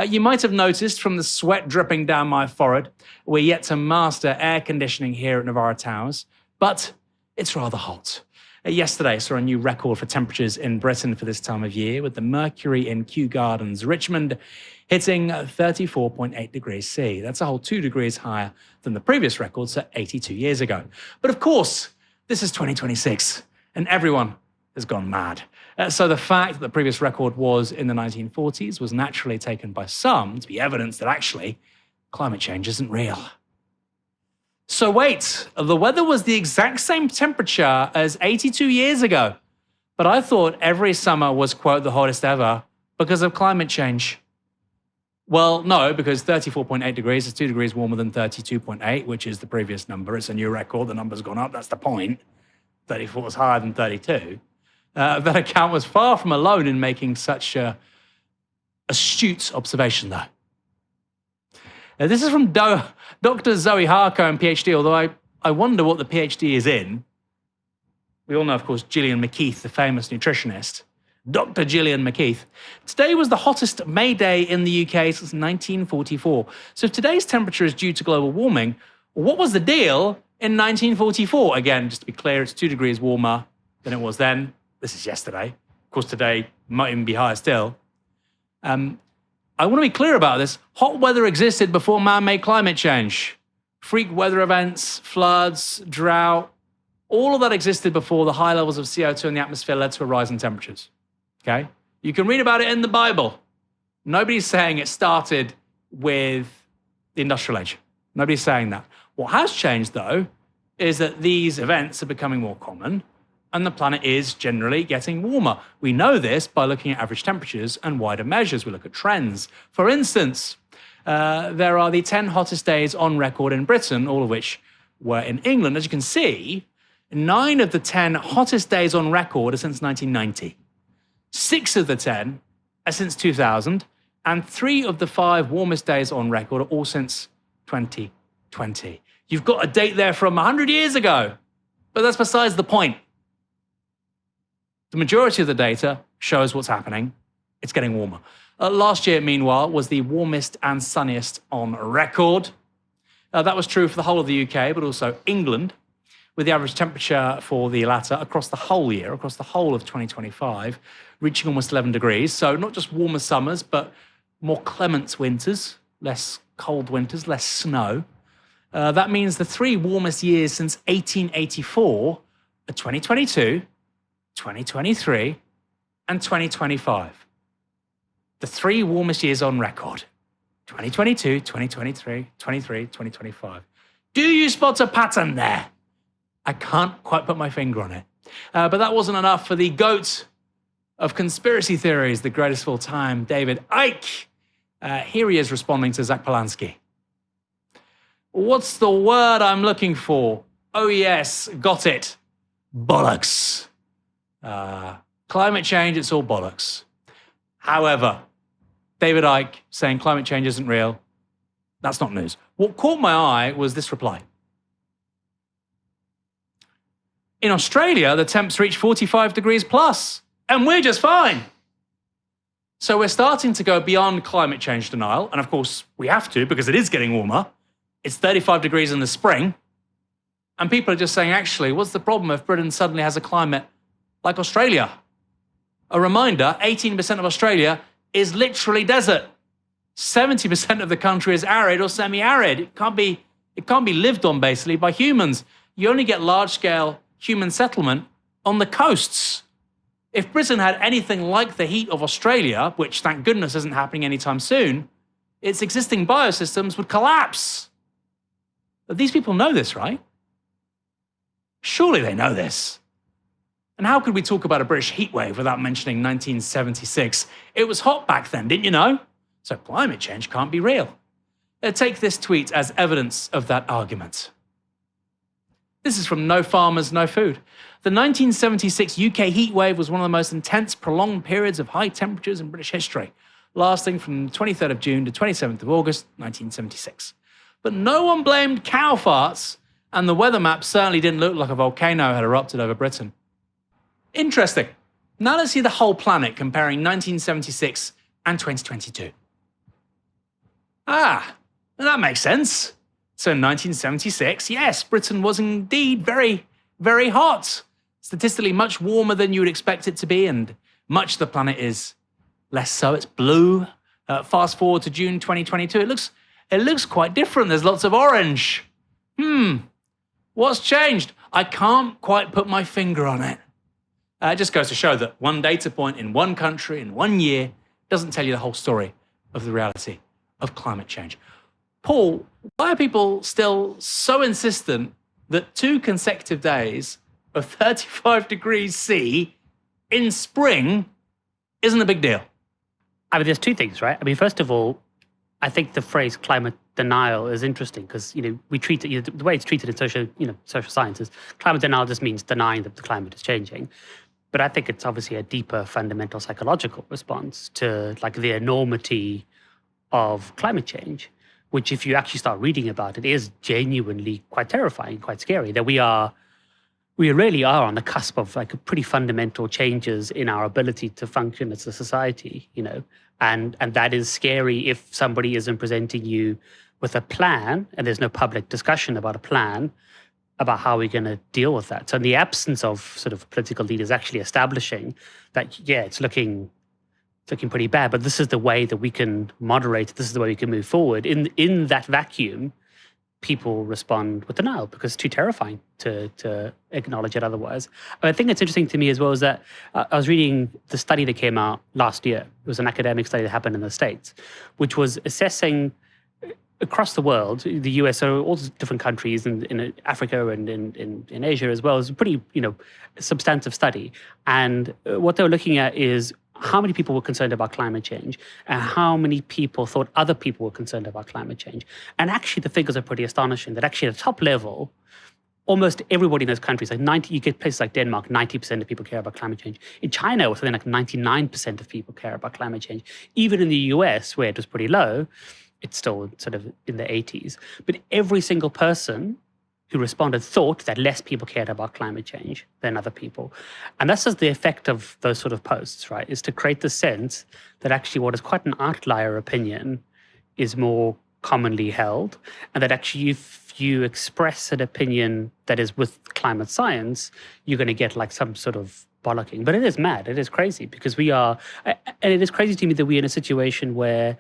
You might have noticed from the sweat dripping down my forehead, we're yet to master air conditioning here at Novara Towers, but it's rather hot. Yesterday saw a new record for temperatures in Britain for this time of year, with the mercury in Kew Gardens, Richmond, hitting 34.8 degrees C. That's a whole 2 degrees higher than the previous record set 82 years ago. But of course, this is 2026, and everyone has gone mad. So the fact that the previous record was in the 1940s was naturally taken by some to be evidence that actually climate change isn't real. So wait, the weather was the exact same temperature as 82 years ago, but I thought every summer was, quote, the hottest ever because of climate change. Well, no, because 34.8 degrees is 2 degrees warmer than 32.8, which is the previous number. It's a new record. The number's gone up. That's the point. 34 was higher than 32. That account was far from alone in making such an astute observation, though. This is from Dr. Zoe Harco, PhD, although I wonder what the PhD is in. We all know, of course, Gillian McKeith, the famous nutritionist. Dr. Gillian McKeith. Today was the hottest May Day in the UK since 1944. So if today's temperature is due to global warming, what was the deal in 1944? Again, just to be clear, it's 2 degrees warmer than it was then. This is yesterday. Of course, today might even be higher still. I want to be clear about this. Hot weather existed before man-made climate change. Freak weather events, floods, drought, all of that existed before the high levels of CO2 in the atmosphere led to a rise in temperatures. Okay? You can read about it in the Bible. Nobody's saying it started with the industrial age. Nobody's saying that. What has changed, though, is that these events are becoming more common, and the planet is generally getting warmer. We know this by looking at average temperatures and wider measures. We look at trends. For instance, there are the 10 hottest days on record in Britain, all of which were in England. As you can see, 9 of the 10 hottest days on record are since 1990. 6 of the 10 are since 2000, and 3 of the 5 warmest days on record are all since 2020. You've got a date there from 100 years ago, but that's besides the point. The majority of the data shows what's happening. It's getting warmer. Last year, meanwhile, was the warmest and sunniest on record. That was true for the whole of the UK, but also England, with the average temperature for the latter across the whole year, across the whole of 2025, reaching almost 11 degrees. So not just warmer summers, but more clement winters, less cold winters, less snow. That means the 3 warmest years since 1884 are 2022, 2023, and 2025. The 3 warmest years on record. 2022, 2023, 2025. Do you spot a pattern there? I can't quite put my finger on it. But that wasn't enough for the GOAT of conspiracy theories, the greatest of all time, David Icke. Here he is responding to Zach Polanski. What's the word I'm looking for? Oh yes, got it. Bollocks. Climate change, it's all bollocks. However, David Icke saying climate change isn't real, that's not news. What caught my eye was this reply. In Australia, the temps reach 45 degrees plus, and we're just fine. So we're starting to go beyond climate change denial, and of course we have to because it is getting warmer. It's 35 degrees in the spring, and people are just saying, actually, what's the problem if Britain suddenly has a climate like Australia? A reminder, 18% of Australia is literally desert. 70% of the country is arid or semi-arid. It can't be lived on, basically, by humans. You only get large-scale human settlement on the coasts. If Britain had anything like the heat of Australia, which thank goodness isn't happening anytime soon, its existing biosystems would collapse. But these people know this, right? Surely they know this. And how could we talk about a British heatwave without mentioning 1976? It was hot back then, didn't you know? So climate change can't be real. Take this tweet as evidence of that argument. This is from No Farmers, No Food. The 1976 UK heatwave was one of the most intense, prolonged periods of high temperatures in British history, lasting from 23rd of June to 27th of August, 1976. But no one blamed cow farts, and the weather map certainly didn't look like a volcano had erupted over Britain. Interesting. Now let's see the whole planet comparing 1976 and 2022. Ah, that makes sense. So in 1976, yes, Britain was indeed very, very hot. Statistically much warmer than you would expect it to be, and much of the planet is less so. It's blue. Fast forward to June 2022, it looks quite different. There's lots of orange. What's changed? I can't quite put my finger on it. It just goes to show that one data point in one country in 1 year doesn't tell you the whole story of the reality of climate change. Paul, why are people still so insistent that 2 consecutive days of 35 degrees C in spring isn't a big deal? I mean, there's 2 things, right? I mean, first of all, I think the phrase climate denial is interesting because, we treat it, the way it's treated in social sciences, climate denial just means denying that the climate is changing. But I think it's obviously a deeper fundamental psychological response to like the enormity of climate change, which if you actually start reading about it is genuinely quite terrifying, quite scary, that we really are on the cusp of like pretty fundamental changes in our ability to function as a society, and that is scary if somebody isn't presenting you with a plan and there's no public discussion about a plan about how we're going to deal with that. So in the absence of sort of political leaders actually establishing that, yeah, it's looking pretty bad, but this is the way that we can moderate, this is the way we can move forward. In that vacuum, people respond with denial because it's too terrifying to acknowledge it otherwise. I think it's interesting to me as well is that I was reading the study that came out last year. It was an academic study that happened in the States, which was assessing across the world, the US, so all the different countries in Africa and in Asia as well. It was a pretty, substantive study. And what they were looking at is how many people were concerned about climate change and how many people thought other people were concerned about climate change. And actually the figures are pretty astonishing that actually at the top level, almost everybody in those countries, you get places like Denmark, 90% of people care about climate change. In China, it was something like 99% of people care about climate change. Even in the US, where it was pretty low, it's still sort of in the 80s. But every single person who responded thought that less people cared about climate change than other people. And that's just the effect of those sort of posts, right? Is to create the sense that actually what is quite an outlier opinion is more commonly held, and that actually if you express an opinion that is with climate science, you're going to get like some sort of bollocking. But it is mad, it is crazy, because and it is crazy to me that we're in a situation where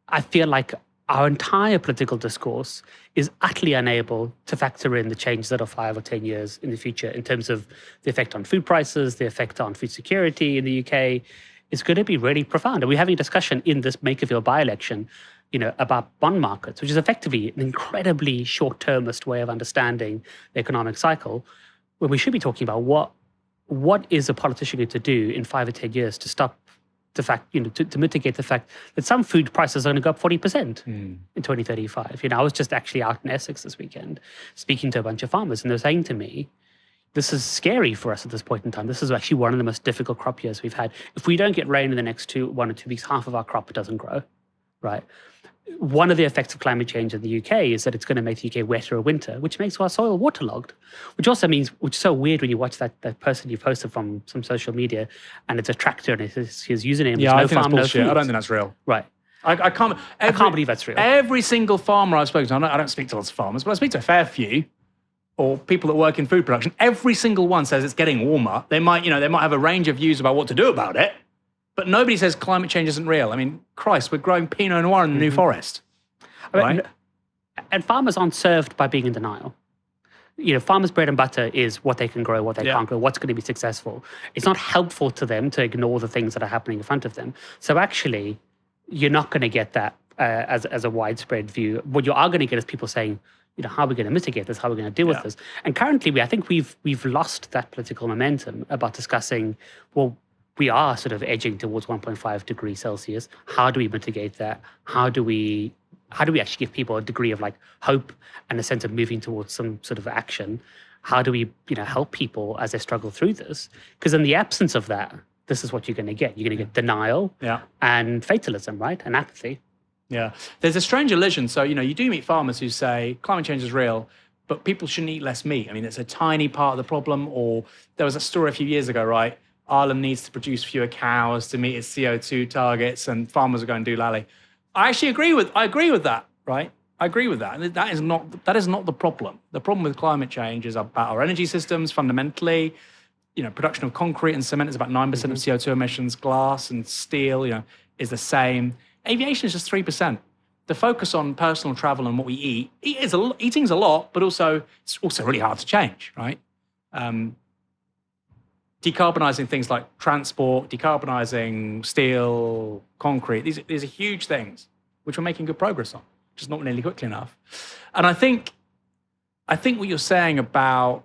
I feel like our entire political discourse is utterly unable to factor in the changes that are 5 or 10 years in the future in terms of the effect on food prices, the effect on food security in the UK. It's going to be really profound. And we're having a discussion in this Makerfield by-election, about bond markets, which is effectively an incredibly short-termist way of understanding the economic cycle, when we should be talking about what is a politician going to do in 5 or 10 years to stop the fact, to mitigate the fact that some food prices are going to go up 40% in 2035. I was just actually out in Essex this weekend speaking to a bunch of farmers, and they're saying to me, this is scary for us at this point in time. This is actually one of the most difficult crop years we've had. If we don't get rain in the next 1 or 2 weeks, half of our crop doesn't grow, right? One of the effects of climate change in the UK is that it's going to make the UK wetter in winter, which makes our soil waterlogged, which also means, which is so weird when you watch that person you posted from some social media and it's a tractor and it's his username. Yeah, I think that's bullshit. I don't think that's real. Right. I can't believe that's real. Every single farmer I've spoken to, I don't speak to lots of farmers, but I speak to a fair few, or people that work in food production, every single one says it's getting warmer. They might have a range of views about what to do about it, but nobody says climate change isn't real. I mean, Christ, we're growing Pinot Noir in the New Forest. Right? And farmers aren't served by being in denial. Farmers' bread and butter is what they can grow, what they can't grow, what's going to be successful. It's not helpful to them to ignore the things that are happening in front of them. So actually, you're not going to get that as a widespread view. What you are going to get is people saying, how are we going to mitigate this? How are we going to deal with this? And currently, I think we've lost that political momentum about discussing, well, we are sort of edging towards 1.5 degrees Celsius. How do we mitigate that? How do we actually give people a degree of like hope and a sense of moving towards some sort of action? How do we, help people as they struggle through this? Because in the absence of that, this is what you're going to get. You're going to get denial and fatalism, right? And apathy. Yeah. There's a strange illusion. So, you do meet farmers who say climate change is real, but people shouldn't eat less meat. I mean, it's a tiny part of the problem. Or there was a story a few years ago, right? Ireland needs to produce fewer cows to meet its CO2 targets, and farmers are going doolally. I actually agree with that, right? I agree with that. And that is not the problem. The problem with climate change is about our energy systems fundamentally. Production of concrete and cement is about 9% of CO2 emissions. Glass and steel, is the same. Aviation is just 3%. The focus on personal travel and what we eating's a lot, but it's also really hard to change, right? Decarbonizing things like transport, decarbonizing steel, concrete, these are huge things, which we're making good progress on, just not nearly quickly enough. And I think what you're saying about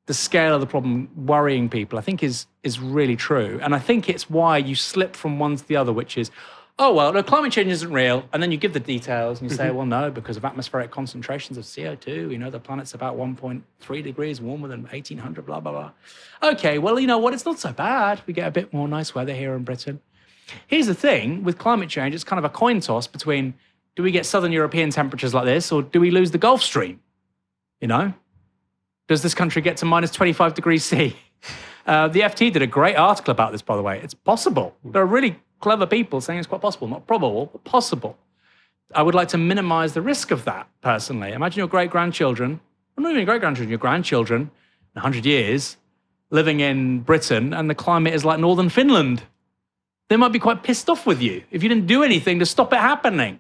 the scale of the problem worrying people, I think is really true. And I think it's why you slip from one to the other, which is, oh, well, no, climate change isn't real. And then you give the details and you say, well, no, because of atmospheric concentrations of CO2, the planet's about 1.3 degrees warmer than 1800, blah, blah, blah. Okay, well, you know what? It's not so bad. We get a bit more nice weather here in Britain. Here's the thing with climate change, it's kind of a coin toss between, do we get Southern European temperatures like this, or do we lose the Gulf Stream? Does this country get to minus 25 degrees C? The FT did a great article about this, by the way. It's possible. There are really clever people saying it's quite possible, not probable, but possible. I would like to minimize the risk of that, personally. Imagine your great-grandchildren, or not even your great-grandchildren, your grandchildren, in 100 years, living in Britain, and the climate is like northern Finland. They might be quite pissed off with you if you didn't do anything to stop it happening.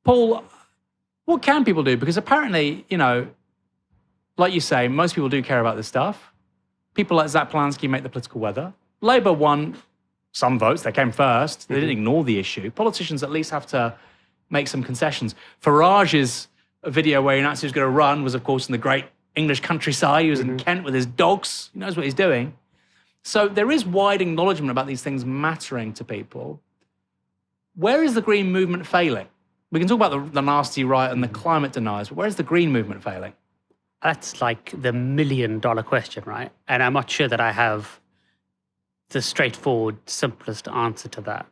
Paul, what can people do? Because apparently, like you say, most people do care about this stuff. People like Zach Polanski make the political weather. Labour won some votes. They came first. They didn't ignore the issue. Politicians at least have to make some concessions. Farage's video where he announced he was going to run was, of course, in the great English countryside. He was in Kent with his dogs. He knows what he's doing. So there is wide acknowledgement about these things mattering to people. Where is the Green movement failing? We can talk about the nasty right and the climate deniers, but where is the Green movement failing? That's like the $1 million question, right? And I'm not sure that I have the straightforward, simplest answer to that.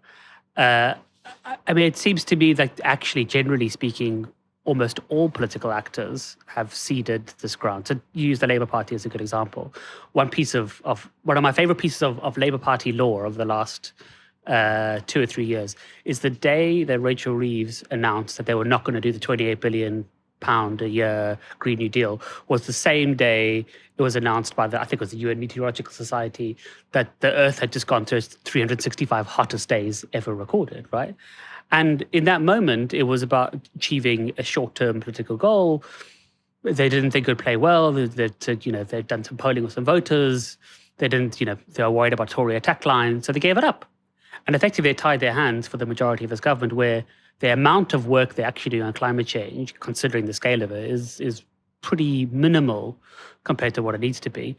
I mean, it seems to me that actually, generally speaking, almost all political actors have ceded this ground. So you use the Labour Party as a good example. One of my favorite pieces of Labour Party law of the last 2 or 3 years is the day that Rachel Reeves announced that they were not going to do the £28 billion a year Green New Deal was the same day it was announced by I think it was the UN Meteorological Society, that the Earth had just gone through its 365 hottest days ever recorded, right? And in that moment, it was about achieving a short-term political goal. They didn't think it would play well. They'd done some polling with some voters. They were worried about Tory attack line, so they gave it up. And effectively, they tied their hands for the majority of this government, where the amount of work they're actually doing on climate change, considering the scale of it, is pretty minimal compared to what it needs to be.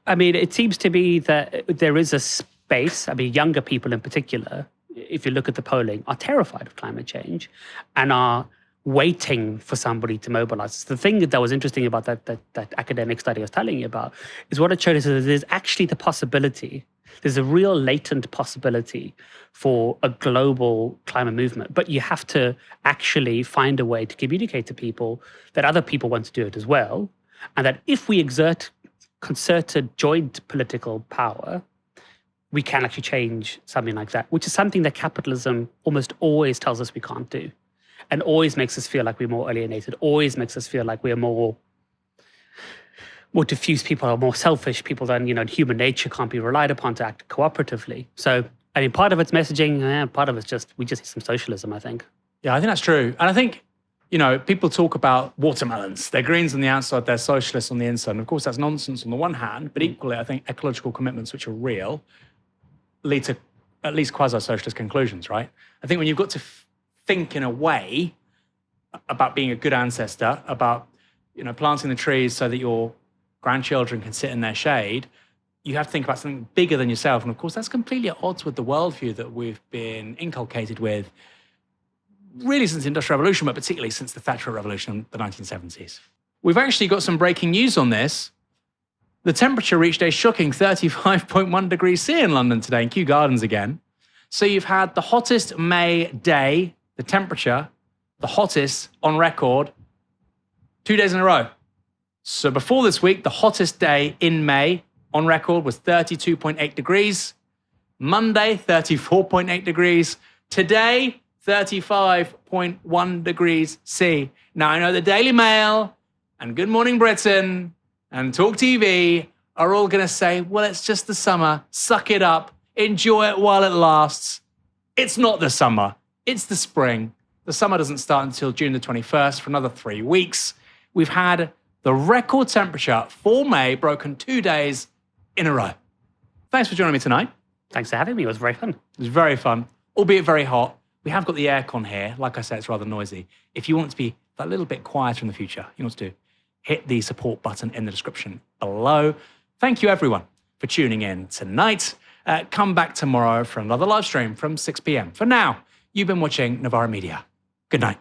I mean, it seems to me that there is a space, younger people in particular, if you look at the polling, are terrified of climate change and are waiting for somebody to mobilize. The thing that was interesting about that academic study I was telling you about is what it showed us is there's actually the possibility, there's a real latent possibility for a global climate movement, but you have to actually find a way to communicate to people that other people want to do it as well, and that if we exert concerted joint political power, we can actually change something like that, which is something that capitalism almost always tells us we can't do, and always makes us feel like we're more alienated, always makes us feel like we're more diffuse people, or more selfish people than, human nature can't be relied upon to act cooperatively. So, part of it's messaging, part of it's we just need some socialism, I think. Yeah, I think that's true. And I think, people talk about watermelons. They're greens on the outside, they're socialists on the inside. And of course, that's nonsense on the one hand, but equally, I think ecological commitments, which are real, lead to at least quasi-socialist conclusions, right? I think when you've got to think in a way about being a good ancestor, about, planting the trees so that your grandchildren can sit in their shade, you have to think about something bigger than yourself. And of course, that's completely at odds with the worldview that we've been inculcated with really since the Industrial Revolution, but particularly since the Thatcher Revolution in the 1970s. We've actually got some breaking news on this. The temperature reached a shocking 35.1 degrees C in London today, in Kew Gardens again. So you've had the hottest May day, the temperature, the hottest on record, 2 days in a row. So before this week, the hottest day in May on record was 32.8 degrees. Monday, 34.8 degrees. Today, 35.1 degrees C. Now, I know the Daily Mail and Good Morning Britain and Talk TV are all going to say, well, it's just the summer. Suck it up. Enjoy it while it lasts. It's not the summer. It's the spring. The summer doesn't start until June the 21st for another 3 weeks. We've had the record temperature for May broken 2 days in a row. Thanks for joining me tonight. Thanks for having me. It was very fun. It was very fun, albeit very hot. We have got the aircon here. Like I said, it's rather noisy. If you want to be a little bit quieter in the future, you know what to do. Hit the support button in the description below. Thank you, everyone, for tuning in tonight. Come back tomorrow for another live stream from 6 p.m. For now, you've been watching Novara Media. Good night.